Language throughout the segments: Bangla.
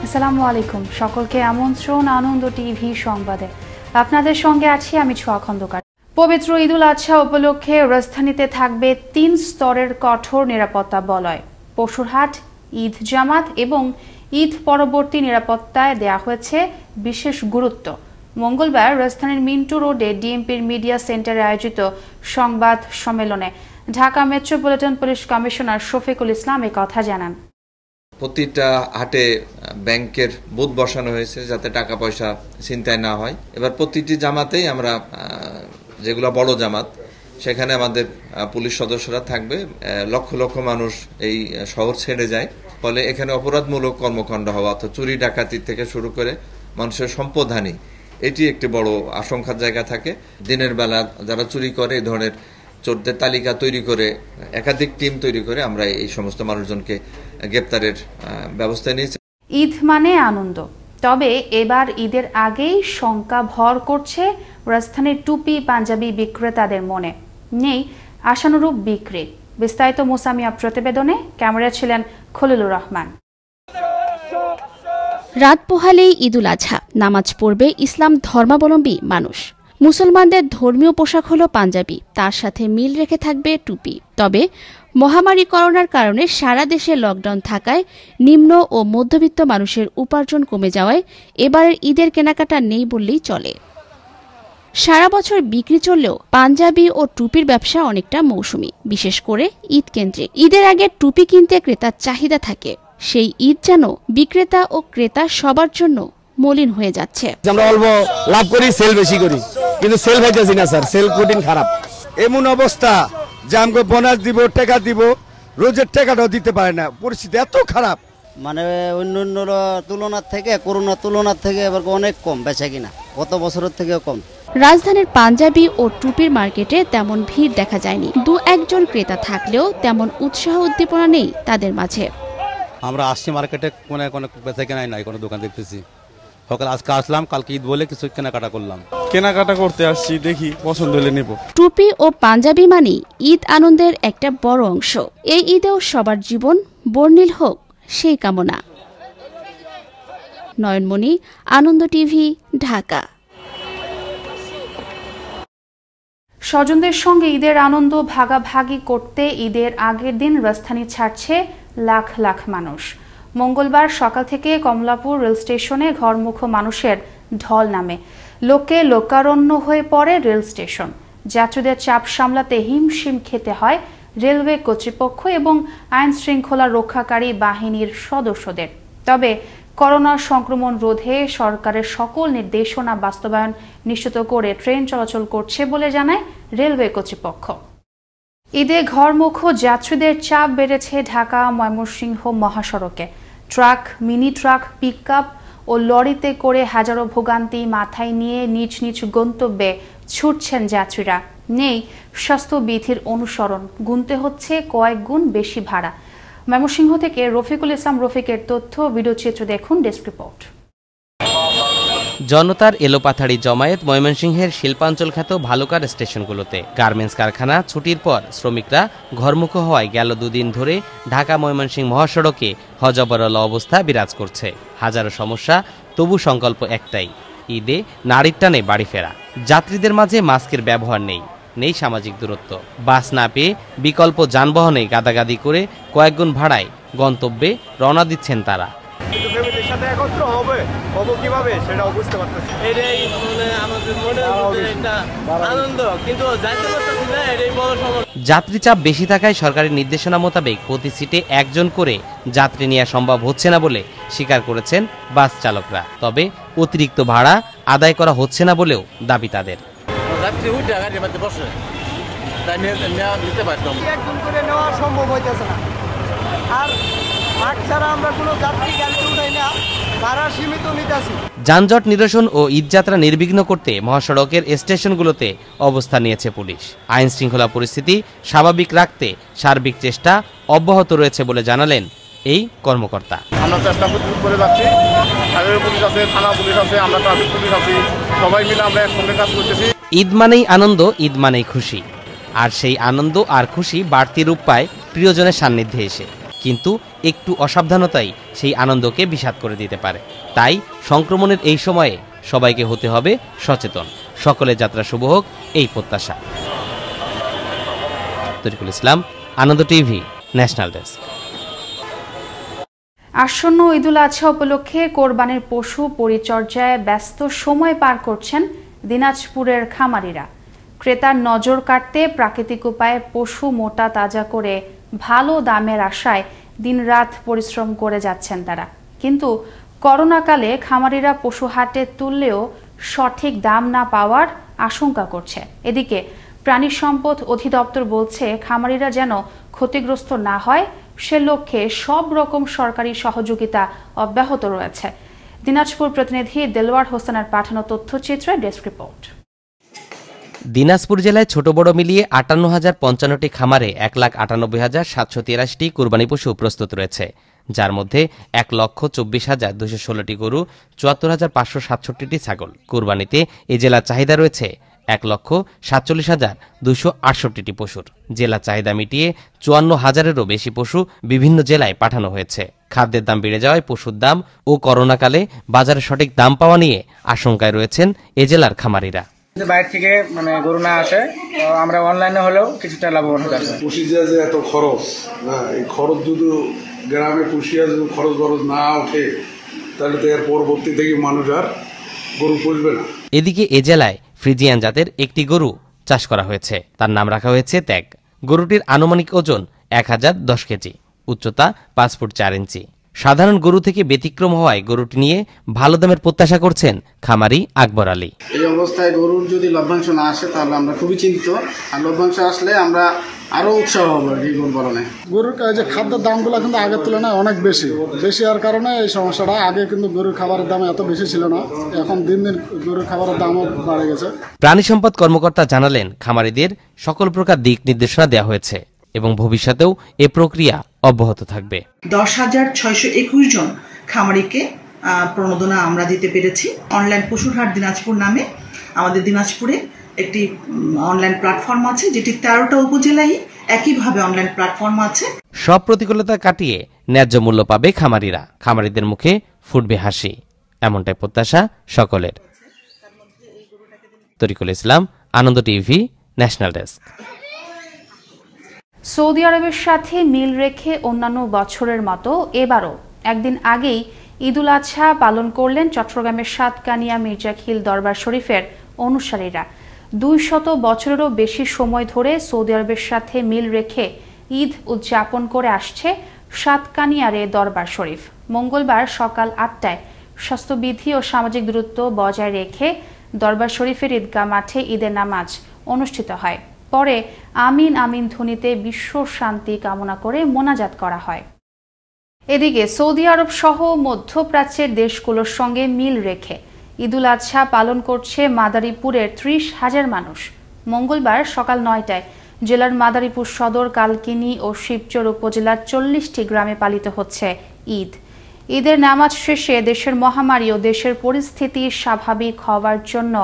আসসালামু আলাইকুম, সকলকে আমন্ত্রণ আনন্দ টিভি সংবাদে। আপনাদের সঙ্গে আছি আমি ছোঁয়া খন্দকার। পবিত্র ঈদুল আজহা উপলক্ষে রাজধানীতে থাকবে ৩ স্তরের কঠোর নিরাপত্তা বলয়। পশুরহাট, ঈদ জামাত এবং ঈদ পরবর্তী নিরাপত্তায় দেয়া হয়েছে বিশেষ গুরুত্ব। মঙ্গলবার রাজধানীর মিন্টু রোডে ডিএমপির মিডিয়া সেন্টারে আয়োজিত সংবাদ সম্মেলনে Dhaka metropolitan police commissioner Shafiqul Islam এই কথা জানান। প্রতিটা হাটে ব্যাংকের বুথ বসানো হয়েছে যাতে টাকা পয়সা ছিনতাই না হয়। এবার প্রতিটি জামাতেই আমরা যেগুলো বড় জামাত সেখানে আমাদের পুলিশ সদস্যরা থাকবে। লক্ষ লক্ষ মানুষ এই শহর ছেড়ে যায়, ফলে এখানে অপরাধমূলক কর্মকাণ্ড হওয়া অর্থাৎ চুরি ডাকাতি থেকে শুরু করে মানুষের সম্পদহানি, এটি একটি বড় আশঙ্কার জায়গা থাকে। দিনের বেলা যারা চুরি করে এই ধরনের চোরদের তালিকা তৈরি করে একাধিক টিম তৈরি করে আমরা এই সমস্ত মানুষজনকে গ্রেপ্তারের ব্যবস্থা নিয়েছি। ঈদ মানে আনন্দ, তবে এবার ঈদের আগেই শঙ্কা ভর করছে রাজধানীর টুপি পাঞ্জাবি বিক্রেতাদের মনে। নেই আশানুরূপ বিক্রি। বিস্তারিত মোসামিয়া প্রতিবেদনে, ক্যামেরা ছিলেন খলিলুর রহমান। রাত পোহালেই ঈদুল আজহা, নামাজ পড়বে ইসলাম ধর্মাবলম্বী মানুষ। মুসলমানদের ধর্মীয় পোশাক হলো পাঞ্জাবি, তার সাথে মিল রেখে থাকবে টুপি। তবে মহামারী করোনার কারণে সারা দেশে লকডাউন থাকায় নিম্ন ও মধ্যবিত্ত মানুষের উপার্জন কমে যাওয়ায় এবারের ঈদের কেনাকাটা নেই বললেই চলে। সারা বছর বিক্রি চললেও পাঞ্জাবি ও টুপির ব্যবসা অনেকটা মৌসুমি, বিশেষ করে ঈদ কেন্দ্রিক। ঈদের আগে টুপি কিনতে ক্রেতার চাহিদা থাকে, সেই ঈদ যেন বিক্রেতা ও ক্রেতা সবার জন্য মলিন হয়ে যাচ্ছে। আমরা অল্প লাভ করি, সেল বেশি করি, কিন্তু সেল হইতেছি না স্যার, সেল কঠিন খারাপ। এমন অবস্থা যে আমাকে বোনাস দিব, টাকা দিব, রোজের টাকাটাও দিতে পারে না, পরিস্থিতি এত খারাপ। মানে অন্য তুলনার থেকে, করোনার তুলনার থেকে এবার অনেক কম বেচা কিনা, গত বছরের থেকেও কম। রাজধানীর পাঞ্জাবি ও টুপির মার্কেটে তেমন ভিড় দেখা যায়নি। দু একজন ক্রেতা থাকলেও তেমন উৎসাহ উদ্দীপনা নেই তাদের মাঝে। আমরা আসছি মার্কেটে, কোনো বেচা কেনাই নাই, কোনো দোকান দেখতেছি। সকাল আজকে আসলাম, কালকে ঈদ বলে কিছু কেনাকাটা করলাম। কেনাকাটা করতে আসছি, দেখি পছন্দ হলে নেব। টুপি ও পাঞ্জাবি মানেই ঈদ আনন্দের একটা বড় অংশ। এই ঈদেও সবার জীবন বর্ণিল হোক সেই কামনা। নয়নমণি, আনন্দ টিভি, ঢাকা। স্বজনদের সঙ্গে ঈদের আনন্দ ভাগাভাগি করতে ঈদের আগের দিন রাজধানী ছাড়ছে লাখ লাখ মানুষ। মঙ্গলবার সকাল থেকে কমলাপুর রেল স্টেশনে ঘরমুখো মানুষের ঢল নামে। লোকে লোকারণ্য হয়ে পড়ে রেল স্টেশন। যাত্রীদের চাপ সামলাতে হিমশিম খেতে হয় রেলওয়ে কর্তৃপক্ষ এবং আইন শৃঙ্খলা রক্ষাকারী বাহিনীর সদস্যদের। তবে করোনা সংক্রমণ রোধে সরকারের সকল নির্দেশনা বাস্তবায়ন নিশ্চিত করে ট্রেন চলাচল করছে বলে জানায় রেলওয়ে কর্তৃপক্ষ। ঈদে ঘরমুখো যাত্রীদের চাপ বেড়েছে ঢাকা ময়মনসিংহ মহাসড়কে। ট্রাক, মিনি ট্রাক, পিকআপ ও লরিতে করে হাজারো ভোগান্তি মাথায় নিয়ে নিজ নিজ গন্তব্যে ছুটছেন যাত্রীরা। নেই স্বাস্থ্যবিধির অনুসরণ, গুনতে হচ্ছে কয়েক গুণ বেশি ভাড়া। ময়মনসিংহ থেকে রফিকুল ইসলাম রফিকের তথ্য, ভিডিওচিত্র দেখুন ডেস্ক রিপোর্ট। জনতার এলোপাথাড়ি জমায়েত ময়মনসিংহের শিল্পাঞ্চল খ্যাত ভালুকার স্টেশনগুলোতে। গার্মেন্টস কারখানা ছুটির পর শ্রমিকরা ঘরমুখো হওয়ায় গেল দুদিন ধরে ঢাকা ময়মনসিংহ মহাসড়কে হজবরল অবস্থা বিরাজ করছে। হাজারো সমস্যা, তবু সংকল্প একটাই, ঈদে নারীর টানে বাড়ি ফেরা। যাত্রীদের মাঝে মাস্কের ব্যবহার নেই, নেই সামাজিক দূরত্ব। বাস না পেয়ে বিকল্প যানবাহনে গাদাগাদি করে কয়েকগুণ ভাড়ায় গন্তব্যে রওনা দিচ্ছেন তারা। যাত্রী চাপ বেশি থাকায় সরকারি নির্দেশনা মোতাবেক প্রতি সিটে একজন করে যাত্রী নেওয়া সম্ভব হচ্ছে না বলে স্বীকার করেছেন বাস চালকরা। তবে অতিরিক্ত ভাড়া আদায় করা হচ্ছে না বলেও দাবি তাদের। যানজট নিরসন ও ঈদযাত্রা নির্বিঘ্ন করতে মহাসড়কের স্টেশনগুলোতে অবস্থান নিয়েছে পুলিশ। আইন শৃঙ্খলা পরিস্থিতি স্বাভাবিক রাখতে সার্বিক চেষ্টা অব্যাহত রয়েছে বলে জানালেন এই কর্মকর্তা। আমরা চেষ্টা করে যাচ্ছি, পুলিশ আছে, থানা পুলিশ আছে, আমরা ট্রাফিক পুলিশ আছি, সবাই মিলে আমরা একসঙ্গে কাজ করতেছি। ঈদ মানেই আনন্দ, ঈদ মানেই খুশি। আর সেই আনন্দ আর খুশি বাড়তি রূপ পায় প্রিয়জনের সান্নিধ্যে এসে। কিন্তু একটু অসাবধানতাই সেই আনন্দকে বিষাদ করে দিতে পারে। তাই সংক্রমণের এই সময়ে সবাইকে হতে হবে সচেতন। সকলের যাত্রা শুভ হোক এই প্রত্যাশা। তরিকুল ইসলাম, আনন্দ টিভি, ন্যাশনাল ডেস্ক। আসন্ন ঈদুল আজহা উপলক্ষে কোরবানির পশু পরিচর্যায় ব্যস্ত সময় পার করছেন দিনাজপুরের খামারিরা। ক্রেতার নজর কাটতে প্রাকৃতিক উপায়ে পশু মোটা তাজা করে ভালো দামের আশায় দিনরাত পরিশ্রম করে যাচ্ছেন তারা। কিন্তু করোনাকালে খামারিরা পশু হাটে তুললেও সঠিক দাম না পাওয়ার আশঙ্কা করছে। এদিকে প্রাণী সম্পদ অধিদপ্তর বলছে খামারিরা যেন ক্ষতিগ্রস্ত না হয় সে লক্ষ্যে সব রকম সরকারি সহযোগিতা অব্যাহত রয়েছে। দিনাজপুর প্রতিনিধি দেলোয়ার হোসেনের পাঠানো তথ্যচিত্রে ডেস্ক রিপোর্ট। দিনাজপুর জেলায় ছোট বড় মিলিয়ে ৫৮,০৫৫টি খামারে ১,৯৮,৭৮৩টি কুরবানি পশু প্রস্তুত রয়েছে, যার মধ্যে ১,২৪,২১৬টি গরু, ৭৪,৫৬৭টি ছাগল। কুরবানিতে এ জেলার চাহিদা রয়েছে ১,৪৭,২৬৮টি পশুর। জেলা চাহিদা মিটিয়ে ৫৪,০০০-এরও বেশি পশু বিভিন্ন জেলায় পাঠানো হয়েছে। খাদ্যের দাম বেড়ে যাওয়ায় পশুর দাম ও করোনাকালে বাজারে সঠিক দাম পাওয়া নিয়ে আশঙ্কায় রয়েছেন এ জেলার খামারিরা। বাইরে থেকে গরু না আসে, আমরা অনলাইনে হলেও কিছুটা লাভবান হতে পারবো। পুষিয়া যে এত খরচ, না এই খরচ যদি গ্রামে পুষিয়া যদি খরচ না ওঠে তাহলে তো এর পরবর্তী থেকে মানুষ আর গরু পুষবে না। এদিকে এ জেলায় ফ্রিজিয়ান জাতের একটি গরু চাষ করা হয়েছে, তার নাম রাখা হয়েছে ত্যাগ। গরুটির আনুমানিক ওজন ১,০১০ কেজি, উচ্চতা ৫ ফুট ৪ ইঞ্চি। সাধারণ গরু থেকে ব্যতিক্রম হওয়ায় গরুটি নিয়ে ভালো দামের প্রত্যাশা করছেন খামারি আকবর আলী। এই অবস্থায় গরুর যদি লভ্যাংশ না আসে তাহলে আমরা খুবই চিন্তিত, আর লভ্যাংশ আসলে আমরা আরো উৎসাহ হবো এই গরু পালনে। গরুর যে খাদ্যের দামগুলো কিন্তু আগের তুলনায় অনেক বেশি হওয়ার কারণে এই সমস্যাটা। আগে কিন্তু গরুর খাবারের দাম এত বেশি ছিল না, এখন দিন দিন গরুর খাবারের দামও বাড়ে গেছে। প্রাণী সম্পদ কর্মকর্তা জানালেন, খামারিদের সকল প্রকার দিক নির্দেশনা দেওয়া হয়েছে এবং ভবিষ্যতেও এ প্রক্রিয়া অব্যাহত থাকবে। ১০,৬২১ জন খামারিকে প্রণোদনা আমরা দিতে পেরেছি। অনলাইন পশুর হাট দিনাজপুর নামে আমাদের দিনাজপুরে একটি অনলাইন প্ল্যাটফর্ম আছে, যেটি ১৩টা উপজেলায় একইভাবে অনলাইন প্ল্যাটফর্ম আছে। সব প্রতিকূলতা কাটিয়ে ন্যায্য মূল্য পাবে খামারিরা, খামারিদের মুখে ফুটবে হাসি, এমনটাই প্রত্যাশা সকলের। তরিকুল ইসলাম, আনন্দ টিভি, ন্যাশনাল ডেস্ক। সৌদি আরবের সাথে মিল রেখে অন্যান্য বছরের মতো এবারও একদিন আগেই ঈদুল আজহা পালন করলেন চট্টগ্রামের সাতকানিয়া মির্জাখিল দরবার শরীফের অনুসারীরা। ২০০ বছরেরও বেশি সময় ধরে সৌদি আরবের সাথে মিল রেখে ঈদ উদযাপন করে আসছে সাতকানিয়ার দরবার শরীফ। মঙ্গলবার সকাল ৮টায় স্বাস্থ্যবিধি ও সামাজিক দূরত্ব বজায় রেখে দরবার শরীফের ঈদগাহ মাঠে ঈদের নামাজ অনুষ্ঠিত হয়। পরে আমিন আমিন ধ্বনিতে বিশ্ব শান্তি কামনা করে মোনাজাত করা হয়। এদিকে সৌদি আরব সহ মধ্যপ্রাচ্যের দেশগুলোর সঙ্গে মিল রেখে ঈদুল আজহা পালন করছে মাদারীপুরের ৩০,০০০ মানুষ। মঙ্গলবার সকাল ৯টায় জেলার মাদারীপুর সদর, কালকিনি ও শিবচর উপজেলার ৪০টি গ্রামে পালিত হচ্ছে ঈদ। ঈদের নামাজ শেষে দেশের মহামারী ও দেশের পরিস্থিতি স্বাভাবিক হওয়ার জন্য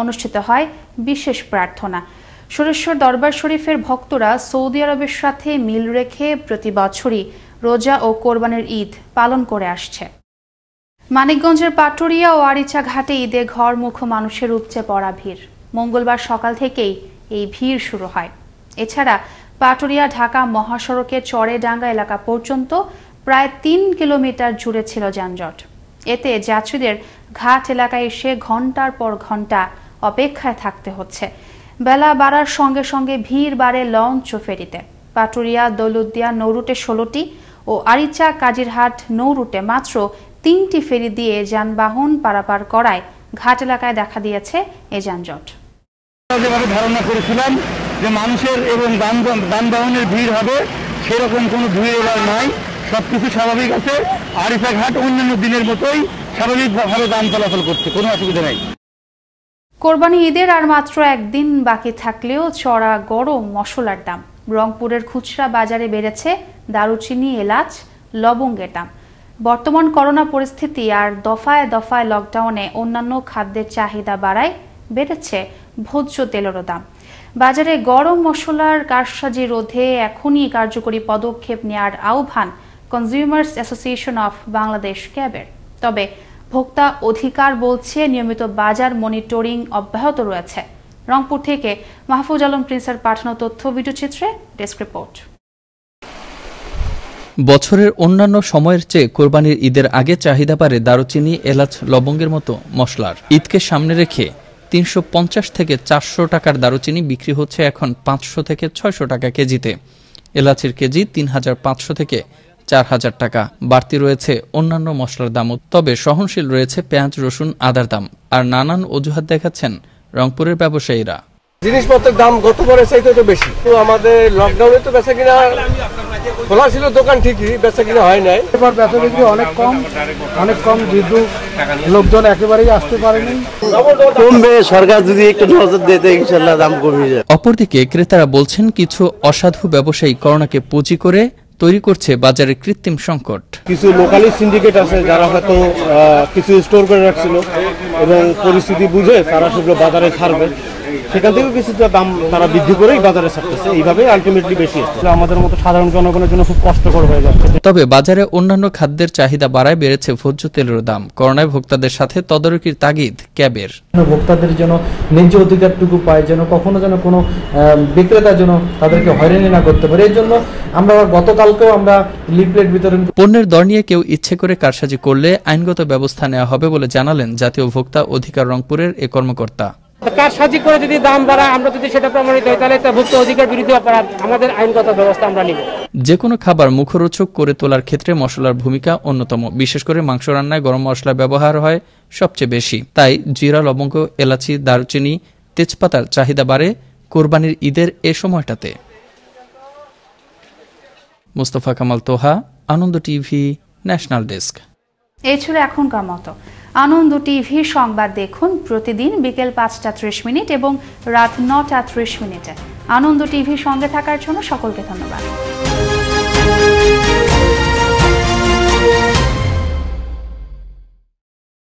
অনুষ্ঠিত হয় বিশেষ প্রার্থনা। সুরেশ্বর দরবার শরীফের ভক্তরা সৌদি আরবের সাথে মিল রেখে প্রতি বছরই রোজা ও কোরবানির ঈদ পালন করে আসছে। মানিকগঞ্জের পাটুরিয়া ও আরিচা ঘাটে ঈদে ঘরমুখ মানুষের উপচে পড়া ভিড়। মঙ্গলবার সকাল থেকেই এই ভিড় শুরু হয়। এছাড়া পাটুরিয়া ঢাকা মহাসড়কের চরেডাঙ্গা এলাকা পর্যন্ত প্রায় ৩ কিলোমিটার জুড়ে ছিল যানজট। এতে যাত্রীদের ঘাট এলাকায় এসে ঘন্টার পর ঘন্টা অপেক্ষায় থাকতে হচ্ছে। বেলা বাড়ার সঙ্গে সঙ্গে ভিড় বাড়ে লঞ্চ ও ফেরিতে। পাটুরিয়া দৌলতদিয়া নৌরুটে ১৬টি ও আরিচা কাজিরহাট নৌরুটে মাত্র ৩টি ফেরি দিয়ে যানবাহন পারাপার করায় ঘাট এলাকায় দেখা দিয়েছে এ যানজট। যেভাবে ধারণা করেছিলাম যে মানুষের এবং যানবাহনের ভিড় হবে, সেরকম কোনো ভিড় এবার নাই, সবকিছু স্বাভাবিক আছে। আরিচা ঘাট অন্যান্য দিনের মতোই স্বাভাবিকভাবে যান চলাচল করছে, কোনো অসুবিধা নাই। কোরবানি ঈদের আর মাত্র একদিন বাকি থাকলেও চড়া গরম মশলার দাম। রংপুরের খুচরা বাজারে বেড়েছে দারুচিনি, এলাচ, লবঙ্গের দাম। বর্তমান করোনা পরিস্থিতি আর দফায় দফায় লকডাউনে অন্যান্য খাদ্যের চাহিদা বাড়ায় বেড়েছে ভোজ্য তেলেরও দাম। বাজারে গরম মশলার কারসাজি রোধে এখনই কার্যকরী পদক্ষেপ নেওয়ার আহ্বান কনজিউমার্স অ্যাসোসিয়েশন অফ বাংলাদেশ ক্যাবের। তবে ভোক্তা অধিকার বলছে নিয়মিত বাজার মনিটরিং অব্যাহত রয়েছে। রংপুর থেকে মাহফুজ আলম প্রিন্সের পাঠানো তথ্য ভিডিওচিত্রে ডেস্ক রিপোর্ট। বছরের অন্যান্য সময়ের চেয়ে কোরবানির ঈদের আগে চাহিদা বাড়ে দারুচিনি, এলাচ, লবঙ্গের মতো মশলার। ঈদকে সামনে রেখে 350 থেকে 400 টাকার দারুচিনি বিক্রি হচ্ছে এখন 500 থেকে 600 টাকা কেজিতে। এলাচের কেজি 3500 থেকে 4000 টাকা। বাড়তি রয়েছে অন্যান্য মশলার দামও। তবে সহনশীল রয়েছে পেঁয়াজ, রসুন, আদার দাম। আর নানান অজুহাত দেখাচ্ছেন রংপুরের ব্যবসায়ীরা। জিনিসপত্রের দাম গতবারের চাইতে তো বেশি। তো আমাদের লকডাউনে তো বেচা কিনা খোলা ছিল দোকান, ঠিকই বেচা কিনা হয় নাই। এবার বেচা বিক্রি অনেক কম, যেহেতু লোকজন একেবারেই আসতে পারেনি। কমবে, সরকার যদি একটু নজর দেয় তো ইনশাআল্লাহ দাম কমে যাবে। অপরদিকে ক্রেতারা বলছেন কিছু অসাধু ব্যবসায়ী করোনাকে পুঁজি করে তৈরি করছে বাজারে কৃত্রিম সংকট। কিছু লোকালি সিন্ডিকেট আছে যারা হয়তো কিছু স্টোর করে রাখছিল এবং পরিস্থিতি বুঝে তারা সেগুলো বাজারে ছাড়বে, সেখান থেকেও কিছুটা দাম তারা বৃদ্ধি করেই বাজারে ছাড়তেছে। এইভাবে আলটিমেটলি বেশি আসছে। আমাদের মতো সাধারণ জনগণের জন্য খুব কষ্টকর হয়ে যাচ্ছে। তবে বাজারে অন্যান্য খাদ্যের চাহিদা বাড়ায় বেড়েছে ভোজ্য তেলের দাম। করোনায় ভোক্তাদের সাথে তদারকির তাগিদ ক্যাবের। ভোক্তাদের যেন ন্যায্য অধিকারটুকু পায়, যেন কখনো যেন কোনো বিক্রেতা যেন তাদেরকে হয়রানি না করতে পারে। এর জন্য আমরা গতকালকেও আমরা লিফলেট বিতরণ। পণ্যের দর নিয়ে কেউ ইচ্ছে করে কারসাজি করলে আইনগত ব্যবস্থা নেওয়া হবে বলে জানালেন জাতীয় ভোক্তা অধিকার রংপুরের এ কর্মকর্তা। কারসাজি করে যদি দাম বাড়ায়, আমরা যদি সেটা প্রমাণিত হয় তাহলে ভোক্তা অধিকার বিরোধী অপরাধ, আমাদের আইনগত ব্যবস্থা আমরা নিব। যে কোনো খাবার মুখরোচক করে তোলার ক্ষেত্রে মশলার ভূমিকা অন্যতম। বিশেষ করে মাংস রান্নায় গরম মশলা ব্যবহার হয় সবচেয়ে বেশি। তাই জিরা, লবঙ্গ, এলাচি, দারুচিনি, তেজপাতার চাহিদা বাড়ে কোরবানির ঈদের এ সময়টাতে। মুস্তফা কামাল তোহা, আনন্দ টিভি, ন্যাশনাল ডেস্ক। এই ছিল এখনকার মতো। আনন্দ টিভি সংবাদ দেখুন প্রতিদিন বিকেল 5:30 এবং রাত 9:30 আনন্দ টিভির সঙ্গে থাকার জন্য সকলকে ধন্যবাদ।